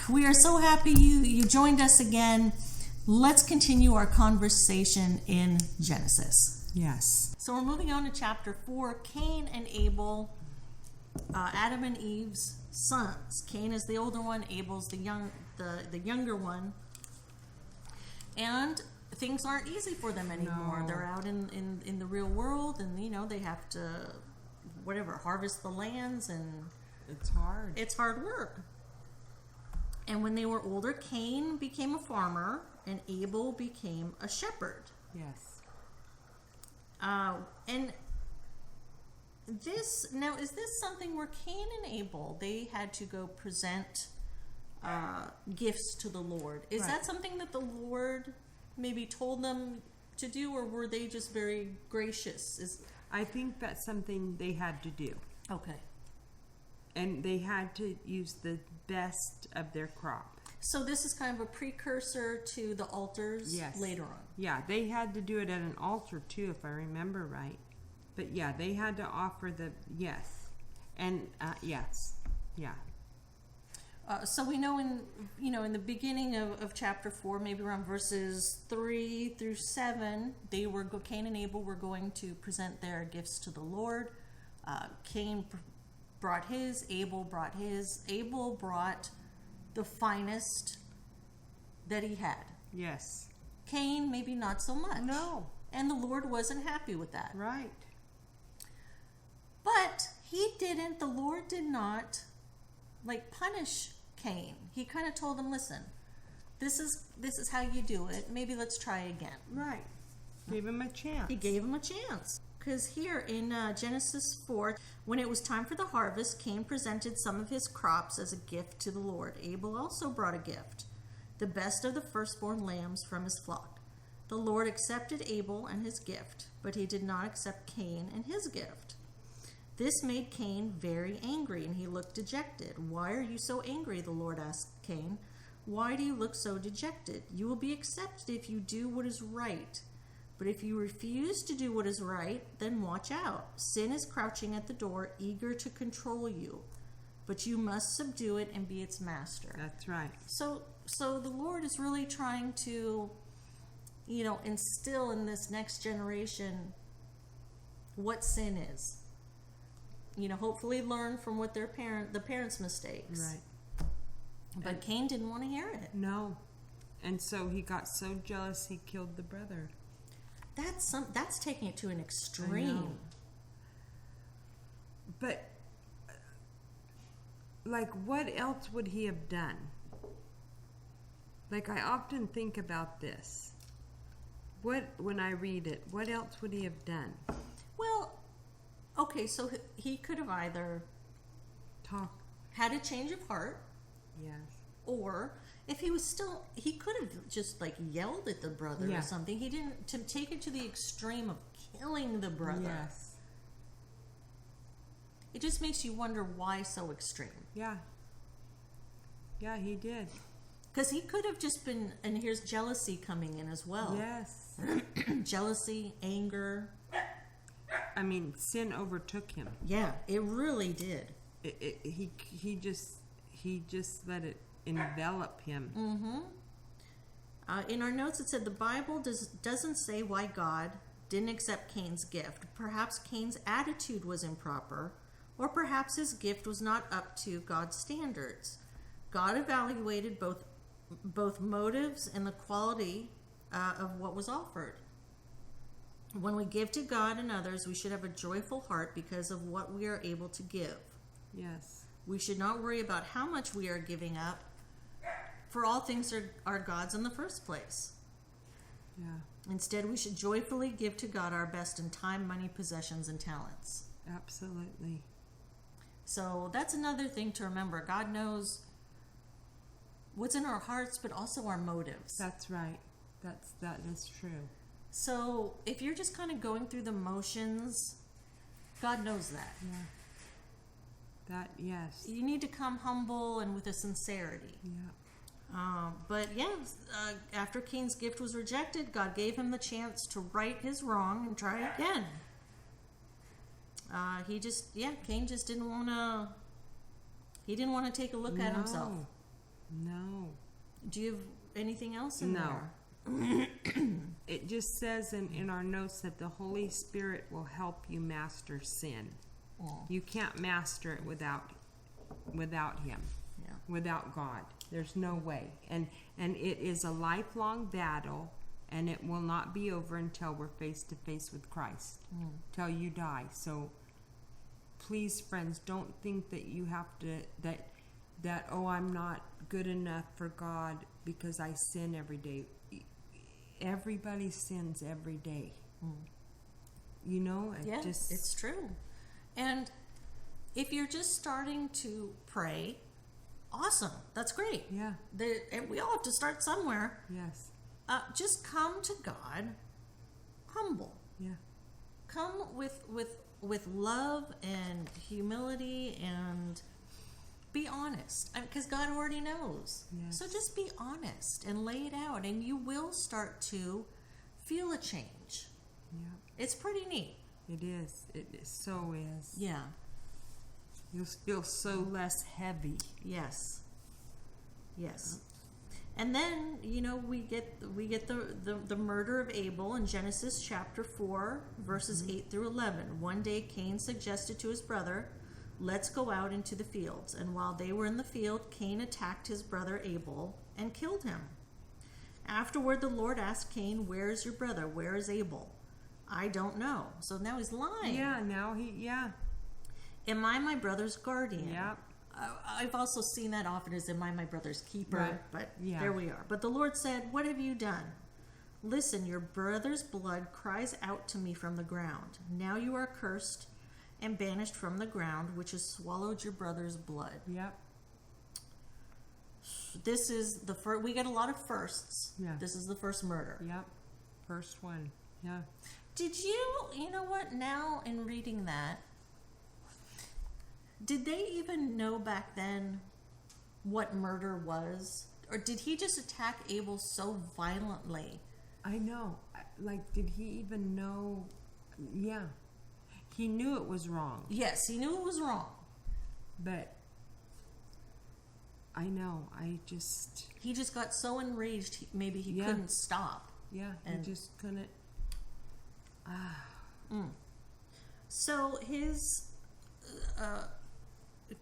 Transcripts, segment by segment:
We are so happy you joined us again. Let's continue our conversation in Genesis. Yes. So we're moving on to chapter 4, Cain and Abel, Adam and Eve's sons. Cain is the older one, Abel's the younger one. And things aren't easy for them anymore. No. They're out in the real world, and they have to harvest the lands, and It's hard. it's hard work. And when they were older, Cain became a farmer and Abel became a shepherd. Yes. And is this something where Cain and Abel, they had to go present gifts to the Lord? Is Right. that something that the Lord maybe told them to do, or were they just very gracious? I think that's something they had to do. Okay. And they had to use the best of their crop. So this is kind of a precursor to the altars Yes. later on. Yeah, they had to do it at an altar too, if I remember right. But yeah, they had to offer yes. And yes. Yeah. So we know in the beginning of chapter 4, maybe around verses 3 through 7, Cain and Abel were going to present their gifts to the Lord. Cain brought his, Abel brought his. Abel brought the finest that he had. Yes. Cain maybe not so much. No. And the Lord wasn't happy with that. Right. But the Lord did not punish Cain. He kind of told him, listen, this is how you do it. Maybe let's try again. Right. Gave him a chance. He gave him a chance. Because here in Genesis 4, when it was time for the harvest, Cain presented some of his crops as a gift to the Lord. Abel also brought a gift, the best of the firstborn lambs from his flock. The Lord accepted Abel and his gift, but he did not accept Cain and his gift. This made Cain very angry, and he looked dejected. Why are you so angry? The Lord asked Cain. Why do you look so dejected? You will be accepted if you do what is right. But if you refuse to do what is right, then watch out. Sin is crouching at the door, eager to control you. But you must subdue it and be its master. That's right. So the Lord is really trying to, instill in this next generation what sin is. Hopefully learn from what the parents' mistakes. Right. But Cain didn't want to hear it. No. And so he got so jealous he killed the brother. That's taking it to an I extreme. know. But what else would he have done? I often think about this. When I read it, what else would he have done? Well, okay, so he could have either had a change of heart, Yes. or if he was still, he could have just yelled at the brother Yeah. or something. He didn't, to take it to the extreme of killing the brother. Yes. It just makes you wonder why so extreme. Yeah. Yeah, he did. Because he could have just been, and here's jealousy coming in as well. Yes. Jealousy, anger. I mean, sin overtook him. Yeah, it really did. He just let it envelop him. Mm-hmm. In our notes, it said the Bible doesn't say why God didn't accept Cain's gift. Perhaps Cain's attitude was improper, or perhaps his gift was not up to God's standards. God evaluated both motives and the quality of what was offered. When we give to God and others, we should have a joyful heart because of what we are able to give. Yes. We should not worry about how much we are giving up, for all things are God's in the first place. Yeah. Instead, we should joyfully give to God our best in time, money, possessions, and talents. Absolutely. So that's another thing to remember. God knows what's in our hearts, but also our motives. That's right. That is true. So if you're just kind of going through the motions, God knows that. Yeah. Yes. You need to come humble and with a sincerity. Yeah. But after Cain's gift was rejected, God gave him the chance to right his wrong and try again. Cain just didn't want to. He didn't want to take a look at himself. No. Do you have anything else in No. there? It just says in our notes that the Holy Spirit will help you master sin. Oh, You can't master it without Him, yeah. without God. There's no way. And it is a lifelong battle, and it will not be over until we're face to face with Christ, till you die. So please, friends, don't think that you have to, that oh, I'm not good enough for God because I sin every day. Everybody sins every day. You know, Yeah, it's true. And if you're just starting to pray, awesome. That's great. Yeah. And we all have to start somewhere. Yes. Just come to God humble. Yeah. Come with love and humility, and be honest, because God already knows. Yes. So just be honest and lay it out, and you will start to feel a change. Yeah. It's pretty neat. It is. It so is. Yeah. You'll feel so less heavy. Yes. Yes. And then, we get the murder of Abel in Genesis chapter 4, verses 8 through 11. One day Cain suggested to his brother, "Let's go out into the fields." And while they were in the field, Cain attacked his brother Abel and killed him. Afterward, the Lord asked Cain, "Where is your brother? Where is Abel?" "I don't know." So now he's lying. Yeah, now Am I my brother's guardian? Yeah. I've also seen that often as, am I my brother's keeper? Right. But Yeah. there we are. But the Lord said, "What have you done? Listen, your brother's blood cries out to me from the ground. Now you are cursed and banished from the ground, which has swallowed your brother's blood." Yep. This is the first. We get a lot of firsts. Yeah. This is the first murder. Yep. First one. Yeah. Did you know what, now in reading that, did they even know back then what murder was? Or did he just attack Abel so violently? I know. Like, did he even know? Yeah. He knew it was wrong. Yes, he knew it was wrong. But I know. He just got so enraged, maybe he couldn't stop. Yeah. And- He just couldn't. So his,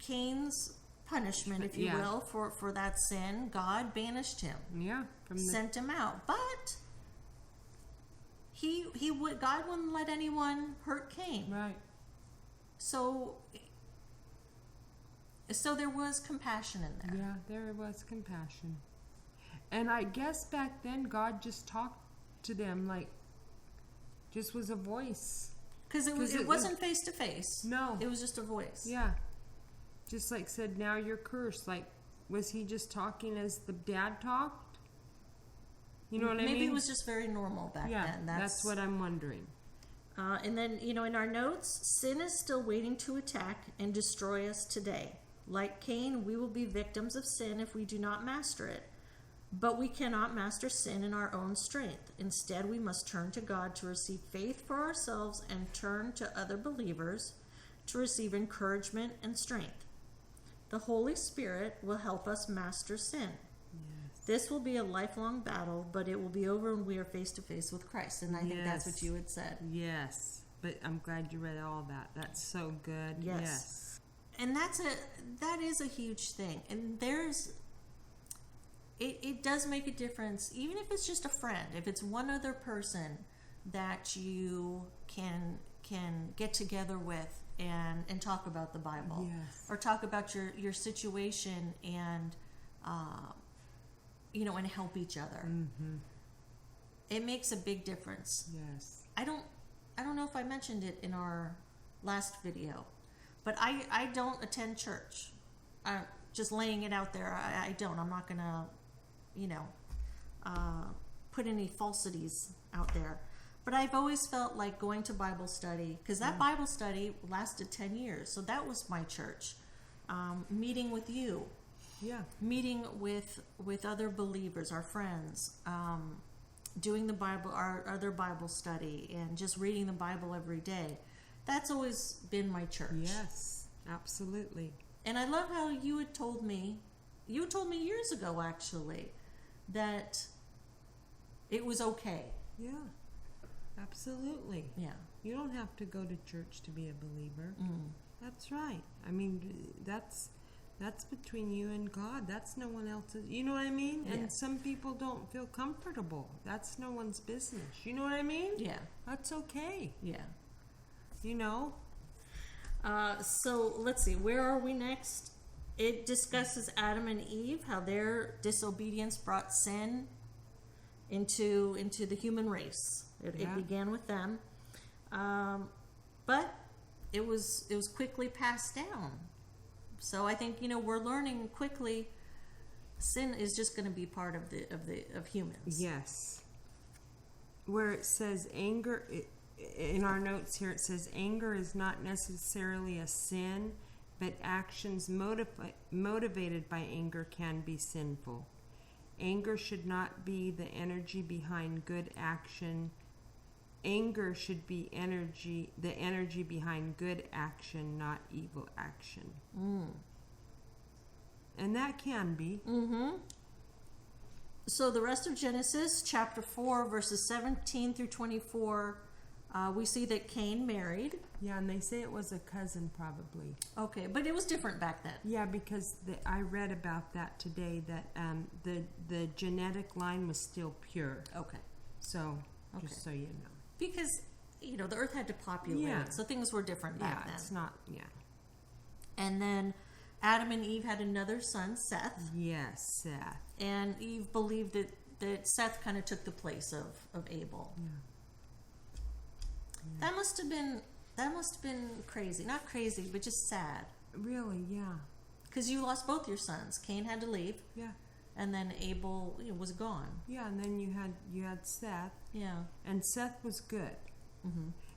Cain's punishment, if you will, for that sin, God banished him. Yeah. Sent him out. But God wouldn't let anyone hurt Cain. Right. So there was compassion in there. Yeah, there was compassion. And I guess back then God just talked to them, like, just was a voice. Because it wasn't face to face. No. It was just a voice. Yeah. Just like said, "Now you're cursed." Like, was he just talking as the dad talked? You know what I mean? Maybe it was just very normal back then. That's what I'm wondering. And then, in our notes, sin is still waiting to attack and destroy us today. Like Cain, we will be victims of sin if we do not master it. But we cannot master sin in our own strength. Instead, we must turn to God to receive faith for ourselves and turn to other believers to receive encouragement and strength. The Holy Spirit will help us master sin. Yes. This will be a lifelong battle, but it will be over when we are face to face with Christ. And I think that's what you had said. Yes. But I'm glad you read all that. That's so good. Yes. And that is a huge thing. And it does make a difference, even if it's just a friend, if it's one other person that you can get together with and talk about the Bible. Yes. Or talk about your situation and and help each other. Mm-hmm. It makes a big difference. Yes. I don't know if I mentioned it in our last video, but I don't attend church. Just laying it out there, I don't. I'm not gonna put any falsities out there. But I've always felt like going to Bible study, because that Bible study lasted 10 years. So that was my church. Meeting with you. Yeah. Meeting with other believers, our friends. Doing the Bible, our other Bible study, and just reading the Bible every day. That's always been my church. Yes, absolutely. And I love how you had told me you told me years ago, actually, that it was okay. Yeah, absolutely. Yeah. You don't have to go to church to be a believer. That's right. I mean, that's between you and God. That's no one else's. You know what I mean? Yeah. And some people don't feel comfortable. That's no one's business. You know what I mean? Yeah. That's okay. Yeah. You know? So let's see, where are we next? It discusses Adam and Eve, how their disobedience brought sin into the human race. It began with them, but it was quickly passed down. So I think we're learning quickly. Sin is just going to be part of humans. Yes. Where it says anger, in our notes here, it says anger is not necessarily a sin, but actions motivated by anger can be sinful. Anger should not be the energy behind good action. Anger should be the energy behind good action, not evil action. And that can be. So the rest of Genesis, chapter 4, verses 17 through 24, we see that Cain married. Yeah, and they say it was a cousin probably. Okay, but it was different back then. Yeah, because I read about that today, that the genetic line was still pure. Okay. So, just so you know. Because, the earth had to populate, so things were different back then. It's not, And then Adam and Eve had another son, Seth. Yes, Seth. And Eve believed that Seth kind of took the place of Abel. Yeah. That must have been crazy. Not crazy, but just sad. Really, yeah. Because you lost both your sons. Cain had to leave. Yeah. And then Abel was gone. Yeah, and then you had Seth. Yeah. And Seth was good.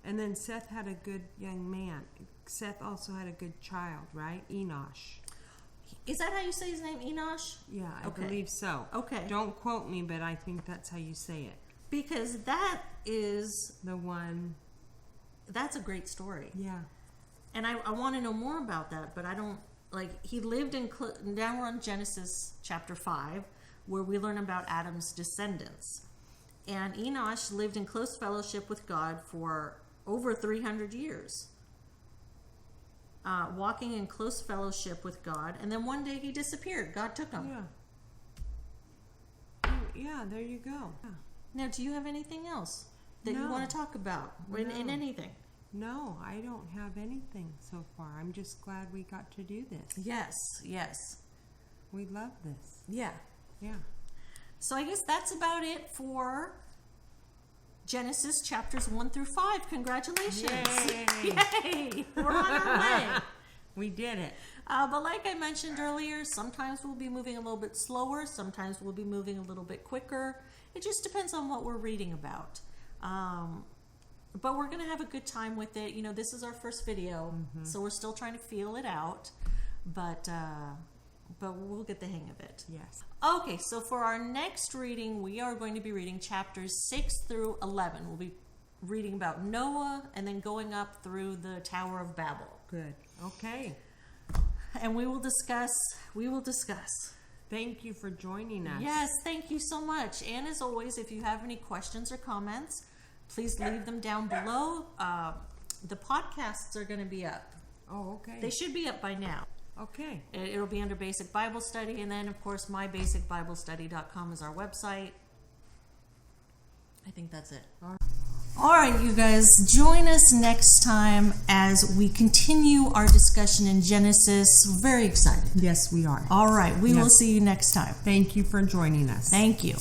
And then Seth had a good young man. Seth also had a good child, right? Enosh. Is that how you say his name, Enosh? Yeah, I believe so. Okay. Don't quote me, but I think that's how you say it. Because that is... The one... That's a great story. Yeah. And I want to know more about that, but I don't... he lived in... Now we're on Genesis chapter 5, where we learn about Adam's descendants. And Enosh lived in close fellowship with God for over 300 years. Walking in close fellowship with God. And then one day he disappeared. God took him. Yeah. Yeah, there you go. Yeah. Now, do you have anything else that you want to talk about in anything? No, I don't have anything so far. I'm just glad we got to do this. Yes. We love this. Yeah. Yeah. So I guess that's about it for Genesis chapters 1 through 5. Congratulations. Yay. We're on our way. We did it. But like I mentioned earlier, sometimes we'll be moving a little bit slower. Sometimes we'll be moving a little bit quicker. It just depends on what we're reading about. But we're going to have a good time with it. This is our first video, so we're still trying to feel it out. But we'll get the hang of it. Yes. Okay, so for our next reading, we are going to be reading chapters 6 through 11. We'll be reading about Noah and then going up through the Tower of Babel. Good. Okay. And we will discuss. Thank you for joining us. Yes, thank you so much. And as always, if you have any questions or comments, please leave them down below. The podcasts are going to be up. Oh, okay. They should be up by now. Okay. It'll be under Basic Bible Study, and then, of course, mybasicbiblestudy.com is our website. I think that's it. All right, you guys, join us next time as we continue our discussion in Genesis. We're very excited. Yes, we are. All right, we will see you next time. Thank you for joining us. Thank you.